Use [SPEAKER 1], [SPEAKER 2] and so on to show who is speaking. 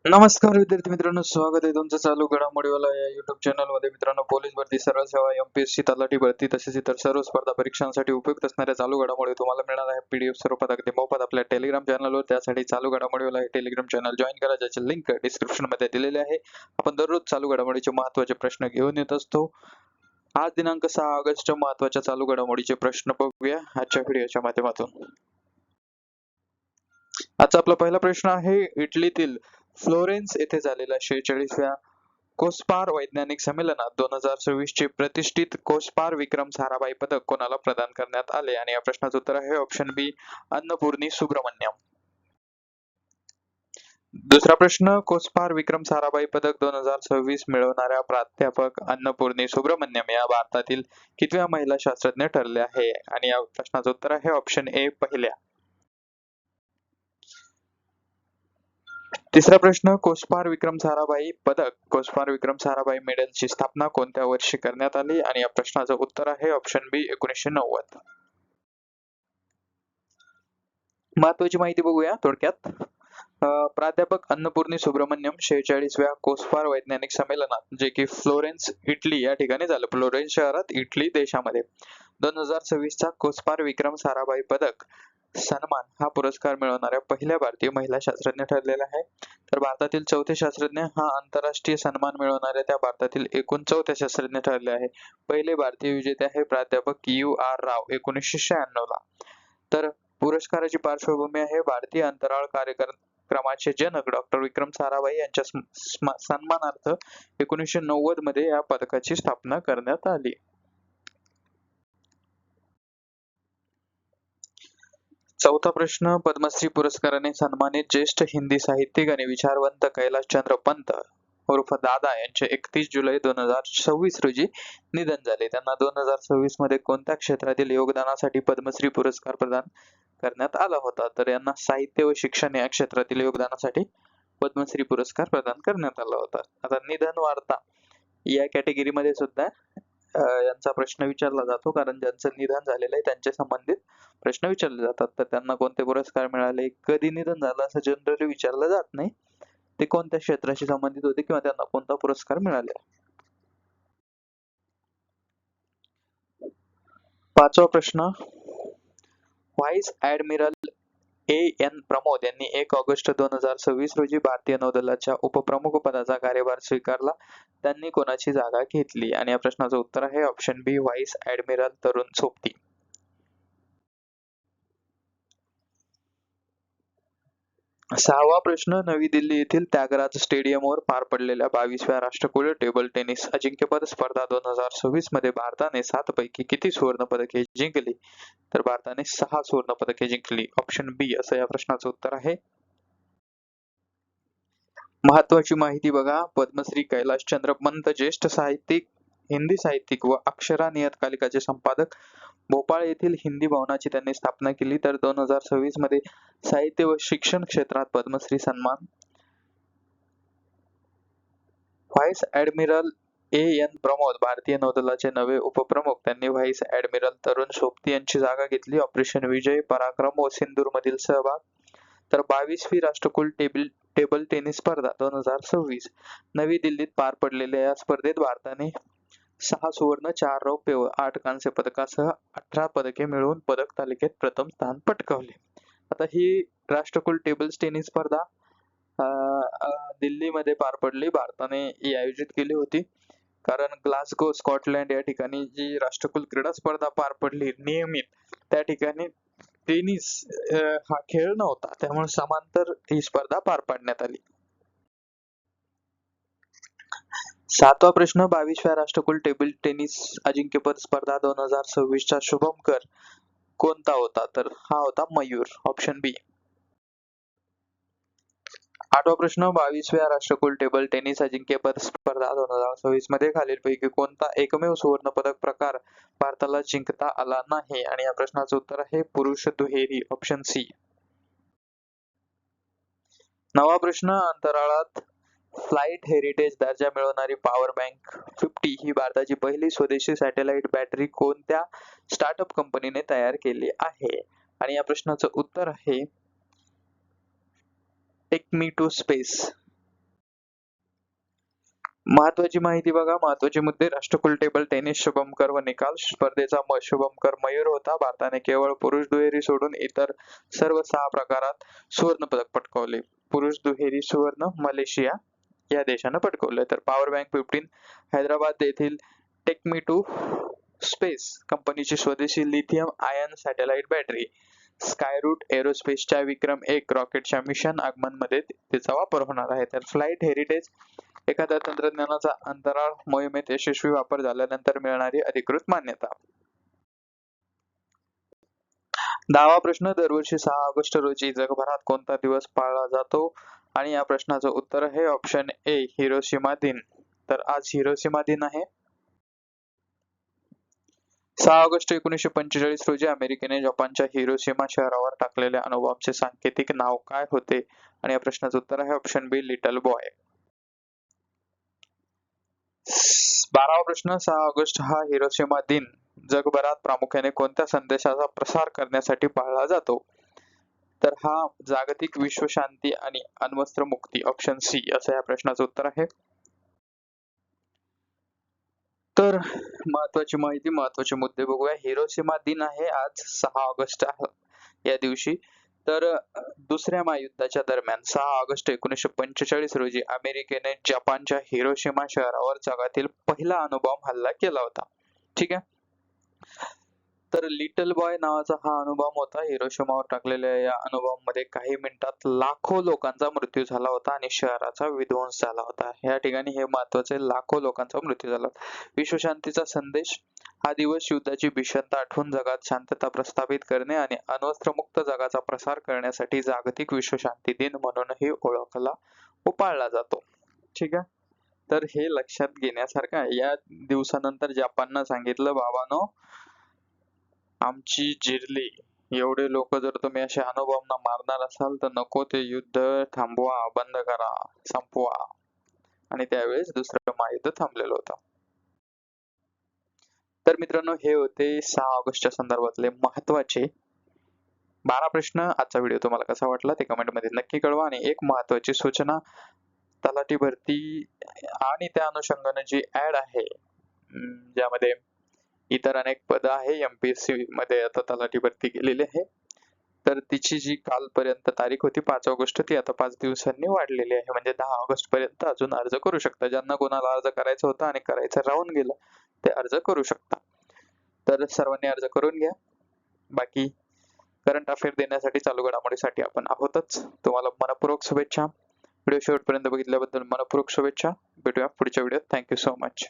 [SPEAKER 1] नमस्कार विद्यार्थी मित्रांनो, स्वागत आहे तुमचं चालू घडामोडीवाला या युट्यूब चॅनल मध्ये. मित्रांनो, पोलीस भरती, सरळ सेवा, एमपीएससी, तलाठी भरती तसेच इतर सर्व स्पर्धा परीक्षांसाठी उपयुक्त असणाऱ्या चालू घडामोडी तुम्हाला मिळणार आहे पीडीएफ स्वरूपात अगदी मोफत आपल्या टेलिग्राम चॅनलवर. त्यासाठी चालू घडामोडीवाला हे टेलिग्राम चॅनल जॉईन करा, ज्याची लिंक डिस्क्रिप्शन मध्ये दिलेली आहे. आपण दररोज चालू घडामोडीचे महत्त्वाचे प्रश्न घेऊन येत असतो. आज दिनांक 6 ऑगस्ट महत्त्वाच्या चालू घडामोडीचे प्रश्न बघूया आजच्या व्हिडिओच्या माध्यमातून. आजचा आपला पहिला प्रश्न आहे, इटलीतील फ्लोरेन्स येथे झालेल्या 46व्या कोस्पार वैज्ञानिक संमेलनात 2026 चे प्रतिष्ठित कोस्पार विक्रम साराभाई पदक कोणाला प्रदान करण्यात आले? आणि या प्रश्नाचं उत्तर आहे ऑप्शन बी, अन्नपूर्णी सुब्रमण्यम. दुसरा प्रश्न, कोस्पार विक्रम साराभाई पदक 2026 मिळवणाऱ्या प्राध्यापक अन्नपूर्णी सुब्रमण्यम या भारतातील कितव्या महिला शास्त्रज्ञ ठरल्या आहे? आणि या प्रश्नाचं उत्तर आहे ऑप्शन ए, पहिल्या. तिसरा प्रश्न, कोस्पार विक्रम साराभाई पदक, कोस्पार विक्रम साराभाई मेडलची स्थापना कोणत्या वर्षी करण्यात आली? आणि या प्रश्नाचं उत्तर आहे ऑप्शन बी, 1990. महत्वाची माहिती बघूया थोडक्यात. प्राध्यापक अन्नपूर्णी सुब्रमण्यम 46व्या कोस्पार वैज्ञानिक संमेलनात, जे की फ्लोरेन्स इटली या ठिकाणी झालं, फ्लोरेन्स शहरात इटली देशामध्ये, 2026 चा कोस्पार विक्रम साराभाई पदक सन्मान हा पुरस्कार मिळवणाऱ्या पहिल्या भारतीय महिला शास्त्रज्ञ ठरलेल्या आहे. तर भारतातील चौथे शास्त्रज्ञ, हा आंतरराष्ट्रीय सन्मान मिळवणाऱ्या त्या भारतातील एकूण चौथ्या शास्त्रज्ञ ठरले आहे. पहिले भारतीय विजेते आहे प्राध्यापक U.R. राव 1996 ला. तर पुरस्काराची पार्श्वभूमी आहे, भारतीय अंतराळ कार्यक्रमाचे जनक डॉक्टर विक्रम साराभाई यांच्या सन्मानार्थ 1990 मध्ये या पदकाची स्थापना करण्यात आली. चौथा प्रश्न, पद्मश्री पुरस्काराने सन्मानित ज्येष्ठ हिंदी साहित्यिक आणि विचारवंत कैलाशचंद्र पंत उर्फ दादा यांचे 31 जुलै 2026 रोजी निधन झाले. त्यांना 2026 मध्ये कोणत्या क्षेत्रातील योगदानासाठी पद्मश्री पुरस्कार प्रदान करण्यात आला होता? तर यांना साहित्य व शिक्षण या क्षेत्रातील योगदानासाठी पद्मश्री पुरस्कार प्रदान करण्यात आला होता. आता निधन वार्ता या कॅटेगरीमध्ये सुद्धा यांचा प्रश्न विचारला जातो, कारण ज्यांचं निधन झालेलं आहे त्यांच्या संबंधित प्रश्न विचारले जातात. तर त्यांना कोणते पुरस्कार मिळाले, कधी निधन झालं असं जनरली विचारलं जात नाही, ते कोणत्या क्षेत्राशी संबंधित होते किंवा त्यांना कोणता पुरस्कार मिळाला. पाचवा प्रश्न, व्हाईस ऍडमिरल A.N. प्रमोद यांनी 1 ऑगस्ट 2026 रोजी भारतीय नौदलाच्या उपप्रमुख पदाचा कार्यभार स्वीकारला. त्यांनी कोणाची जागा घेतली? आणि या प्रश्नाचं उत्तर आहे ऑप्शन बी, व्हाईस ऍडमिरल तरुण सोबती. सहावा प्रश्न, नवी दिल्ली येथील त्यागराज स्टेडियमवर पार पडलेल्या 22व्या राष्ट्रकुल टेबल टेनिस अजिंक्यपद स्पर्धा 2026 मध्ये भारताने 7 पैकी किती सुवर्ण पदके जिंकली? तर भारताने 6 सुवर्ण पदके जिंकली. ऑप्शन बी असं या प्रश्नाचं उत्तर आहे. महत्वाची माहिती बघा, पद्मश्री कैलाशचंद्र पंत ज्येष्ठ साहित्यिक, हिंदी साहित्यिक व अक्षरा नियतकालिकाचे संपादक, भोपाळ येथील हिंदी भवनाची त्यांनी स्थापना केली. तर 2026 मध्ये साहित्य व शिक्षण क्षेत्रात पद्मश्री सन्मान. Vice admiral A.N. प्रमोद भारतीय नौदलाचे नवे उपप्रमुख, त्यांनी व्हाईस ऍडमिरल तरुण सोबती यांची जागा घेतली. ऑपरेशन विजय, पराक्रम व सिंदूर मधील सहभाग. तर 22वी राष्ट्रकुल टेबल टेनिस स्पर्धा 2026 नवी दिल्लीत पार पडलेल्या या स्पर्धेत भारताने 6 सुवर्ण, 4 रौप्य व 8 कांस्य पदकासह 18 पदके मिळवून पदक तालिकेत प्रथम स्थान पटकावले. आता ही राष्ट्रकुल टेबल टेनिस स्पर्धा दिल्लीमध्ये पार पडली, भारताने ही आयोजित केली होती. कारण ग्लासगो स्कॉटलँड या ठिकाणी जी राष्ट्रकुल क्रीडा स्पर्धा पार पडली नियमित, त्या ठिकाणी टेनिस हा खेळ नव्हता, त्यामुळे समांतर ही स्पर्धा पार पाडण्यात आली. सातवा प्रश्न, 22व्या राष्ट्रकुल टेबल टेनिस अजिंक्यपद स्पर्धा 2026 चा शुभंकर कोणता होता? तर हा होता मयूर. ऑप्शन बी. आठवा प्रश्न, 22व्या राष्ट्रकुल टेबल टेनिस अजिंक्यपद स्पर्धा 2026 मध्ये खालीलपैकी कोणता एकमेव सुवर्ण पदक प्रकार भारताला जिंकता आला नाही? आणि या प्रश्नाचं उत्तर आहे पुरुष दुहेरी. Option C. नववा प्रश्न, अंतराळात फ्लाइट हेरिटेज दर्जा मिळवणारी पॉवर बँक 50 ही भारताची पहिली स्वदेशी सॅटेलाइट बॅटरी कोणत्या स्टार्टअप कंपनीने तयार केली आहे? आणि या प्रश्नाचं उत्तर आहे टेक मी टू स्पेस. महत्वाची माहिती बघा, महत्वाचे मुद्दे. राष्ट्रकुल टेबल टेनिस शुभंकर व निकाल स्पर्धेचा शुभंकर मयूर होता. भारताने केवळ पुरुष दुहेरी सोडून इतर सर्व 6 प्रकारात सुवर्ण पदक पटकावले. पुरुष दुहेरी सुवर्ण मलेशिया या देशानं पटकावले. तर पॉवर बँक 15 हैदराबाद येथील टेक मी टू स्पेस कंपनीची स्वदेशी lithium ion satellite battery. Skyroot एरोस्पेसच्या विक्रम-1 रॉकेटच्या मिशन आगमनमध्ये तिचा वापर होणार आहे. तर फ्लाइट हेरिटेज एखाद्या तंत्रज्ञानाचा अंतराळ मोहिमेत यशस्वी वापर झाल्यानंतर मिळणारी अधिकृत मान्यता. 10वा प्रश्न, दरवर्षी 6 ऑगस्ट रोजी जगभरात कोणता दिवस पाळला जातो? आणि या प्रश्नाचं उत्तर आहे ऑप्शन ए, हिरोशिमा दिन. तर आज हिरोशिमा दिन आहे. 6 ऑगस्ट 1945 रोजी अमेरिकेने जपानच्या हिरोशिमा शहरावर टाकलेल्या अणुबॉम्बचे सांकेतिक नाव काय होते? आणि या प्रश्नाचं उत्तर आहे ऑप्शन बी, लिटल बॉय. 12वा प्रश्न, 6 ऑगस्ट हा हिरोशिमा दिन जगभरात प्रामुख्याने कोणत्या संदेशाचा प्रसार करण्यासाठी पाळला जातो? तर हा जागतिक विश्वशांती आणि अण्वस्त्र मुक्ती, ऑप्शन सी असं या प्रश्नाचं उत्तर आहे. तर महत्वाची माहिती, महत्वाचे मुद्दे बघूया. हिरोशिमा दिन आहे आज 6 ऑगस्ट या दिवशी. तर दुसऱ्या महायुद्धाच्या दरम्यान 6 ऑगस्ट 1945 रोजी अमेरिकेने जपानच्या हिरोशिमा शहरावर जगातील पहिला अणुबॉम्ब हल्ला केला होता. ठीक आहे. तर लिटल बॉय नावाचा हा अणुबॉम्ब होता. हिरोशिमावर टाकलेल्या या अणुबॉम्बमध्ये काही मिनिटात लाखो लोकांचा मृत्यू झाला होता आणि शहराचा विध्वंस झाला होता. या ठिकाणी हे महत्वाचे, लाखो लोकांचा मृत्यू झाला. विश्वशांतीचा संदेश. हा दिवस युद्धाची भीषणता आठवून जगात शांतता प्रस्थापित करणे आणि अण्वस्त्रमुक्त जगाचा प्रसार करण्यासाठी जागतिक विश्वशांती दिन म्हणूनही ओळखला व पाळला जातो. ठीक आहे. तर हे लक्षात घेण्यासारखं आहे. या दिवसानंतर जपाननं सांगितलं, बाबांनो आमची जिरली, एवढे लोक जर तुम्ही असे अणुबॉम्बना मारणार असाल तर नको ते युद्ध थांबवा, बंद करा, संपवा. आणि त्यावेळेस दुसरं महायुद्ध थांबलेलं होतं. तर मित्रांनो, हे होते 6 ऑगस्टच्या संदर्भातले महत्वाचे 12 प्रश्न. आजचा व्हिडिओ तुम्हाला कसा वाटला ते कमेंट मध्ये नक्की कळवा. आणि एक महत्वाची सूचना, तलाठी भरती आणि त्या अनुषंगाने जी ऍड आहे ज्यामध्ये इतर अनेक पद आहे, एमपीएससी मध्ये आता तलाठी भरती केलेली आहे. तर तिची जी कालपर्यंत तारीख होती 5 ऑगस्ट, ती आता 5 दिवसांनी वाढलेली आहे. म्हणजे 10 ऑगस्ट पर्यंत अजून अर्ज करू शकता. ज्यांना कोणाला अर्ज करायचा होता आणि करायचं राहून गेलं ते अर्ज करू शकता. तर सर्वांनी अर्ज करून घ्या. बाकी करंट अफेअर देण्यासाठी, चालू घडामोडीसाठी आपण आहोतच. तुम्हाला मनपूर्वक शुभेच्छा. व्हिडिओ शेवटपर्यंत बघितल्याबद्दल मनपूर्वक शुभेच्छा. भेटूया पुढच्या व्हिडिओत. Thank you so much.